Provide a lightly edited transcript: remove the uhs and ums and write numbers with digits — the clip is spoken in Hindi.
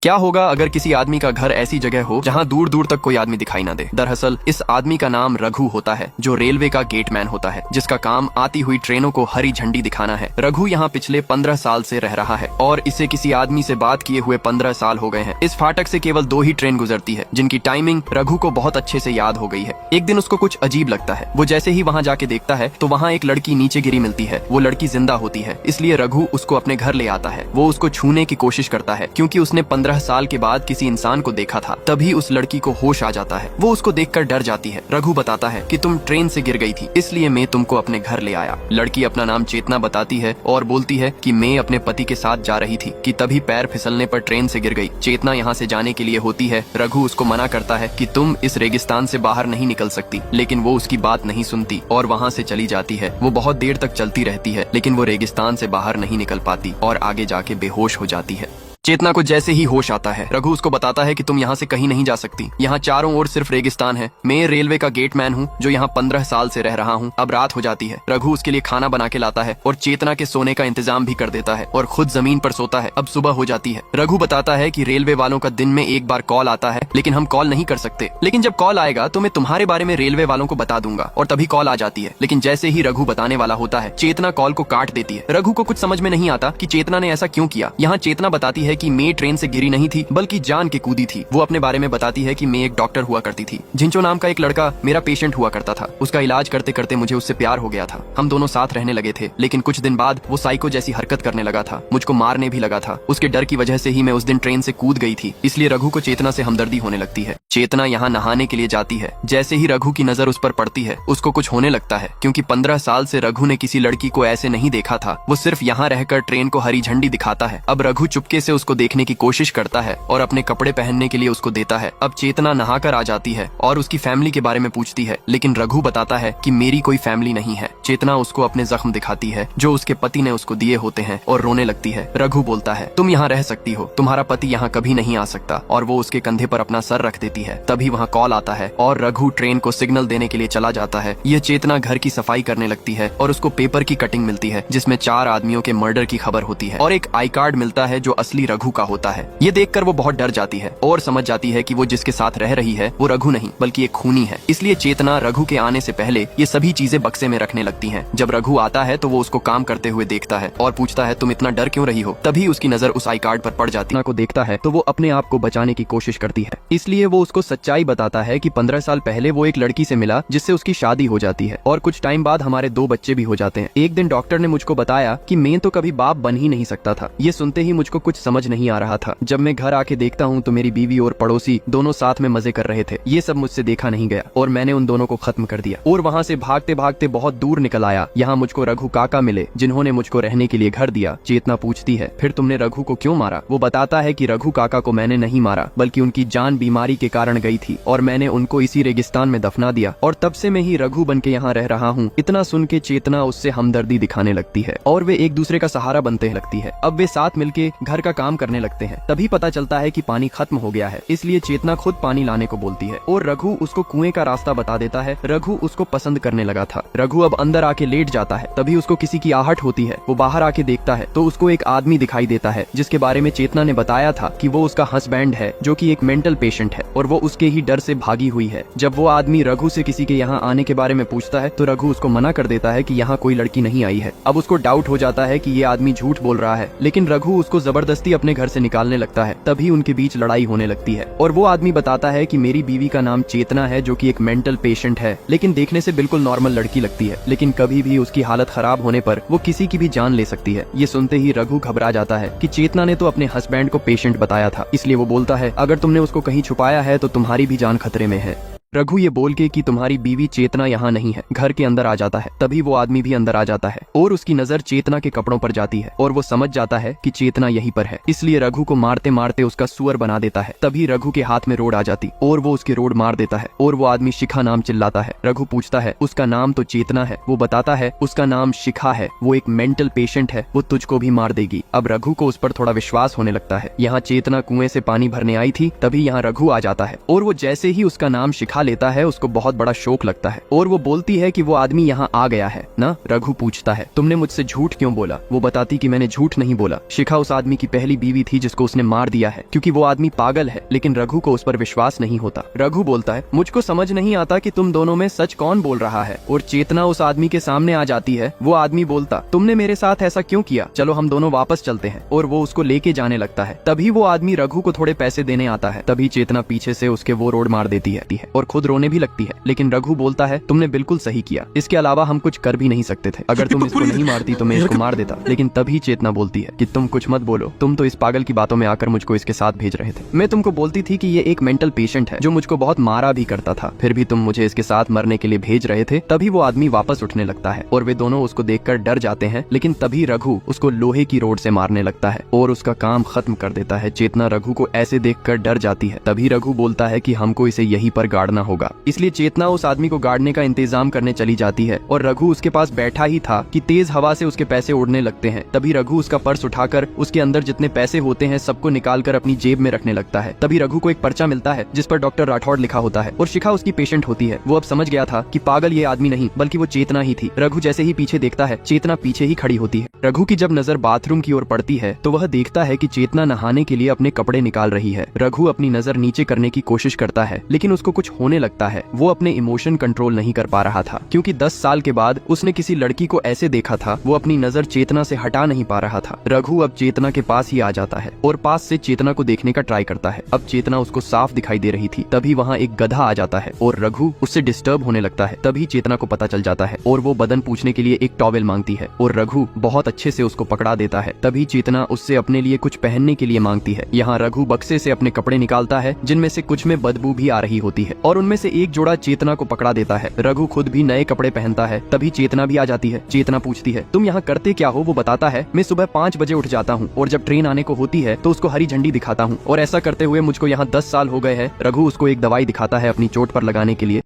क्या होगा अगर किसी आदमी का घर ऐसी जगह हो जहां दूर दूर तक कोई आदमी दिखाई ना दे। दरअसल इस आदमी का नाम रघु होता है, जो रेलवे का गेटमैन होता है, जिसका काम आती हुई ट्रेनों को हरी झंडी दिखाना है। रघु यहाँ पिछले 15 साल से रह रहा है और इसे किसी आदमी से बात किए हुए 15 साल हो गए हैं। इस फाटक से केवल 2 ही ट्रेन गुजरती है, जिनकी टाइमिंग रघु को बहुत अच्छे से याद हो गई है। एक दिन उसको कुछ अजीब लगता है। वो जैसे ही वहाँ जाके देखता है तो वहाँ एक लड़की नीचे गिरी मिलती है। वो लड़की जिंदा होती है, इसलिए रघु उसको अपने घर ले आता है। वो उसको छूने की कोशिश करता है, क्योंकि उसने 15 साल के बाद किसी इंसान को देखा था। तभी उस लड़की को होश आ जाता है। वो उसको देखकर डर जाती है। रघु बताता है कि तुम ट्रेन से गिर गई थी, इसलिए मैं तुमको अपने घर ले आया। लड़की अपना नाम चेतना बताती है और बोलती है कि मैं अपने पति के साथ जा रही थी कि तभी पैर फिसलने पर ट्रेन से गिर गई। चेतना यहाँ से जाने के लिए होती है। रघु उसको मना करता है कि तुम इस रेगिस्तान से बाहर नहीं निकल सकती, लेकिन वो उसकी बात नहीं सुनती और वहाँ से चली जाती है। वो बहुत देर तक चलती रहती है, लेकिन वो रेगिस्तान से बाहर नहीं निकल पाती और आगे जाके बेहोश हो जाती है। चेतना को जैसे ही होश आता है, रघु उसको बताता है कि तुम यहाँ से कहीं नहीं जा सकती। यहाँ चारों ओर सिर्फ रेगिस्तान है। मैं रेलवे का गेटमैन हूँ जो यहाँ 15 साल से रह रहा हूँ। अब रात हो जाती है। रघु उसके लिए खाना बना के लाता है और चेतना के सोने का इंतजाम भी कर देता है और खुद जमीन पर सोता है। अब सुबह हो जाती है। रघु बताता है कि रेलवे वालों का दिन में एक बार कॉल आता है, लेकिन हम कॉल नहीं कर सकते। लेकिन जब कॉल आएगा तो मैं तुम्हारे बारे में रेलवे वालों को बता दूंगा। और तभी कॉल आ जाती है। लेकिन जैसे ही रघु बताने वाला होता है, चेतना कॉल को काट देती है। रघु को कुछ समझ में नहीं आता कि चेतना ने ऐसा क्यों किया। यहाँ चेतना बताती है कि मैं ट्रेन से गिरी नहीं थी, बल्कि जान के कूदी थी। वो अपने बारे में बताती है कि मैं एक डॉक्टर हुआ करती थी। झिंचो नाम का एक लड़का मेरा पेशेंट हुआ करता था। उसका इलाज करते करते मुझे उससे प्यार हो गया था। हम दोनों साथ रहने लगे थे, लेकिन कुछ दिन बाद वो साइको जैसी हरकत करने लगा था। मुझको मारने भी लगा था। उसके डर की वजह से ही मैं उस दिन ट्रेन से कूद गई थी। इसलिए रघु को चेतना से हमदर्दी होने लगती है। चेतना यहाँ नहाने के लिए जाती है। जैसे ही रघु की नजर उस पर पड़ती है, उसको कुछ होने लगता है, क्योंकि 15 साल से रघु ने किसी लड़की को ऐसे नहीं देखा था। वो सिर्फ यहाँ रहकर ट्रेन को हरी झंडी दिखाता है। अब रघु चुपके से उसको देखने की कोशिश करता है और अपने कपड़े पहनने के लिए उसको देता है। अब चेतना नहाकर आ जाती है और उसकी फैमिली के बारे में पूछती है, लेकिन रघु बताता है कि मेरी कोई फैमिली नहीं है। चेतना उसको अपने जख्म दिखाती है जो उसके पति ने उसको दिए होते हैं और रोने लगती है। रघु बोलता है, तुम यहाँ रह सकती हो, तुम्हारा पति यहाँ कभी नहीं आ सकता, और वो उसके कंधे पर अपना सर रख देती है। तभी वहाँ कॉल आता है और रघु ट्रेन को सिग्नल देने के लिए चला जाता है। यह चेतना घर की सफाई करने लगती है और उसको पेपर की कटिंग मिलती है, जिसमें 4 आदमियों के मर्डर की खबर होती है और एक आई कार्ड मिलता है जो असली रघु का होता है। ये देखकर वो बहुत डर जाती है और समझ जाती है कि वो जिसके साथ रह रही है वो रघु नहीं बल्कि एक खूनी है। इसलिए चेतना रघु के आने से पहले ये सभी चीजें बक्से में रखने लगती हैं। जब रघु आता है तो वो उसको काम करते हुए देखता है और पूछता है, तुम इतना डर क्यों रही हो? तभी उसकी नजर उस आई कार्ड पर पड़ जाती है। को देखता है तो वो अपने आप को बचाने की कोशिश करती है। इसलिए वो उसको सच्चाई बताता है कि 15 साल पहले वो एक लड़की से मिला जिससे उसकी शादी हो जाती है और कुछ टाइम बाद हमारे 2 बच्चे भी हो जाते हैं। एक दिन डॉक्टर ने मुझको बताया कि मैं तो कभी बाप बन ही नहीं सकता था। ये सुनते ही मुझको कुछ समझ नहीं आ रहा था। जब मैं घर आके देखता हूँ तो मेरी बीवी और पड़ोसी दोनों साथ में मजे कर रहे थे। ये सब मुझसे देखा नहीं गया और मैंने उन दोनों को खत्म कर दिया और वहाँ से भागते भागते बहुत दूर निकल आया। यहाँ मुझको रघु काका मिले, जिन्होंने मुझको रहने के लिए घर दिया। चेतना पूछती है, फिर तुमने रघु को क्यों मारा? वो बताता है कि रघु काका को मैंने नहीं मारा, बल्कि उनकी जान बीमारी के कारण गई थी और मैंने उनको इसी रेगिस्तान में दफना दिया और तब से मैं ही रघु बन के यहाँ रह रहा हूँ। इतना सुन के चेतना उससे हमदर्दी दिखाने लगती है और वे एक दूसरे का सहारा बनते लगती है। अब वे साथ मिलके घर का काम करने लगते हैं। तभी पता चलता है कि पानी खत्म हो गया है, इसलिए चेतना खुद पानी लाने को बोलती है और रघु उसको कुएं का रास्ता बता देता है। रघु उसको पसंद करने लगा था। रघु अब अंदर आके लेट जाता है। तभी उसको किसी की आहट होती है। वो बाहर आके देखता है तो उसको एक आदमी दिखाई देता है, जिसके बारे में चेतना ने बताया था कि वो उसका हस्बैंड है, जो कि एक मेंटल पेशेंट है और वो उसके ही डर से भागी हुई है। जब वो आदमी रघु से किसी के यहाँ आने के बारे में पूछता है तो रघु उसको मना कर देता है कि यहाँ कोई लड़की नहीं आई है। अब उसको डाउट हो जाता है कि ये आदमी झूठ बोल रहा है, लेकिन रघु उसको जबरदस्ती अपने घर से निकालने लगता है। तभी उनके बीच लड़ाई होने लगती है और वो आदमी बताता है कि मेरी बीवी का नाम चेतना है, जो कि एक मेंटल पेशेंट है, लेकिन देखने से बिल्कुल नॉर्मल लड़की लगती है, लेकिन कभी भी उसकी हालत खराब होने पर वो किसी की भी जान ले सकती है। ये सुनते ही रघु घबरा जाता है कि चेतना ने तो अपने हस्बैंड को पेशेंट बताया था। इसलिए वो बोलता है, अगर तुमने उसको कहीं छुपाया है तो तुम्हारी भी जान खतरे में है। रघु ये बोल के कि तुम्हारी बीवी चेतना यहाँ नहीं है, घर के अंदर आ जाता है। तभी वो आदमी भी अंदर आ जाता है और उसकी नजर चेतना के कपड़ों पर जाती है और वो समझ जाता है कि चेतना यहीं पर है। इसलिए रघु को मारते मारते उसका सुअर बना देता है। तभी रघु के हाथ में रोड आ जाती और वो उसकी रोड मार देता है और वो आदमी शिखा नाम चिल्लाता है। रघु पूछता है, उसका नाम तो चेतना है। वो बताता है, उसका नाम शिखा है, वो एक मेंटल पेशेंट है, वो तुझको भी मार देगी। अब रघु को उस पर थोड़ा विश्वास होने लगता है। यहाँ चेतना कुएं से पानी भरने आई थी, तभी यहाँ रघु आ जाता है और वो जैसे ही उसका नाम शिखा उठा लेता है उसको बहुत बड़ा शौक लगता है और वो बोलती है कि वो आदमी यहाँ आ गया है ना। रघु पूछता है तुमने मुझसे झूठ क्यों बोला। वो बताती कि मैंने झूठ नहीं बोला, शिखा उस आदमी की पहली बीवी थी जिसको उसने मार दिया है क्योंकि वो आदमी पागल है। लेकिन रघु को उस पर विश्वास नहीं होता। रघु बोलता है मुझको समझ नहीं आता कि तुम दोनों में सच कौन बोल रहा है। और चेतना उस आदमी के सामने आ जाती है। वो आदमी बोलता तुमने मेरे साथ ऐसा क्यों किया, चलो हम दोनों वापस चलते हैं। और वो उसको लेके जाने लगता है। तभी वो आदमी रघु को थोड़े पैसे देने आता है। तभी चेतना पीछे से उसके वो रोड मार देती है और खुद रोने भी लगती है। लेकिन रघु बोलता है तुमने बिल्कुल सही किया, इसके अलावा हम कुछ कर भी नहीं सकते थे। अगर तुम इसको नहीं मारती तो मैं इसको मार देता। लेकिन तभी चेतना बोलती है कि तुम कुछ मत बोलो, तुम तो इस पागल की बातों में आकर मुझको इसके साथ भेज रहे थे। मैं तुमको बोलती थी कि ये एक मेंटल पेशेंट है जो मुझको बहुत मारा भी करता था, फिर भी तुम मुझे इसके साथ मरने के लिए भेज रहे थे। तभी वो आदमी वापस उठने लगता है और वे दोनों उसको देखकर डर जाते हैं। लेकिन तभी रघु उसको लोहे की रोड से मारने लगता है और उसका काम खत्म कर देता है। चेतना रघु को ऐसे देखकर डर जाती है। तभी रघु बोलता है कि हमको इसे यहीं पर गाड़ना होगा। इसलिए चेतना उस आदमी को गाड़ने का इंतजाम करने चली जाती है और रघु उसके पास बैठा ही था कि तेज हवा से उसके पैसे उड़ने लगते हैं। तभी रघु उसका पर्स उठाकर उसके अंदर जितने पैसे होते हैं सबको निकालकर अपनी जेब में रखने लगता है। तभी रघु को एक पर्चा मिलता है जिस पर डॉक्टर राठौड़ लिखा होता है और शिखा उसकी पेशेंट होती है। वो अब समझ गया था कि पागल ये आदमी नहीं बल्कि वो चेतना ही थी। रघु जैसे ही पीछे देखता है चेतना पीछे ही खड़ी होती है। रघु की जब नजर बाथरूम की ओर पड़ती है तो वह देखता है कि चेतना नहाने के लिए अपने कपड़े निकाल रही है। रघु अपनी नजर नीचे करने की कोशिश करता है लेकिन उसको कुछ होने लगता है। वो अपने इमोशन कंट्रोल नहीं कर पा रहा था क्योंकि 10 साल के बाद उसने किसी लड़की को ऐसे देखा था। वो अपनी नजर चेतना से हटा नहीं पा रहा था। रघु अब चेतना के पास ही आ जाता है और पास से चेतना को देखने का ट्राई करता है। अब चेतना उसको साफ दिखाई दे रही थी। तभी वहाँ एक गधा आ जाता है और रघु उससे डिस्टर्ब होने लगता है। तभी चेतना को पता चल जाता है और वो बदन पूछने के लिए एक टॉवेल मांगती है और रघु बहुत अच्छे से उसको पकड़ा देता है। तभी चेतना उससे अपने लिए कुछ पहनने के लिए मांगती है। यहाँ रघु बक्से से अपने कपड़े निकालता है जिनमें से कुछ में बदबू भी आ रही होती है और उनमें से एक जोड़ा चेतना को पकड़ा देता है। रघु खुद भी नए कपड़े पहनता है। तभी चेतना भी आ जाती है। चेतना पूछती है तुम यहाँ करते क्या हो। वो बताता है मैं सुबह 5 बजे उठ जाता हूँ और जब ट्रेन आने को होती है तो उसको हरी झंडी दिखाता हूँ और ऐसा करते हुए मुझको यहाँ 10 साल हो गए हैं। रघु उसको एक दवाई दिखाता है अपनी चोट पर लगाने के लिए।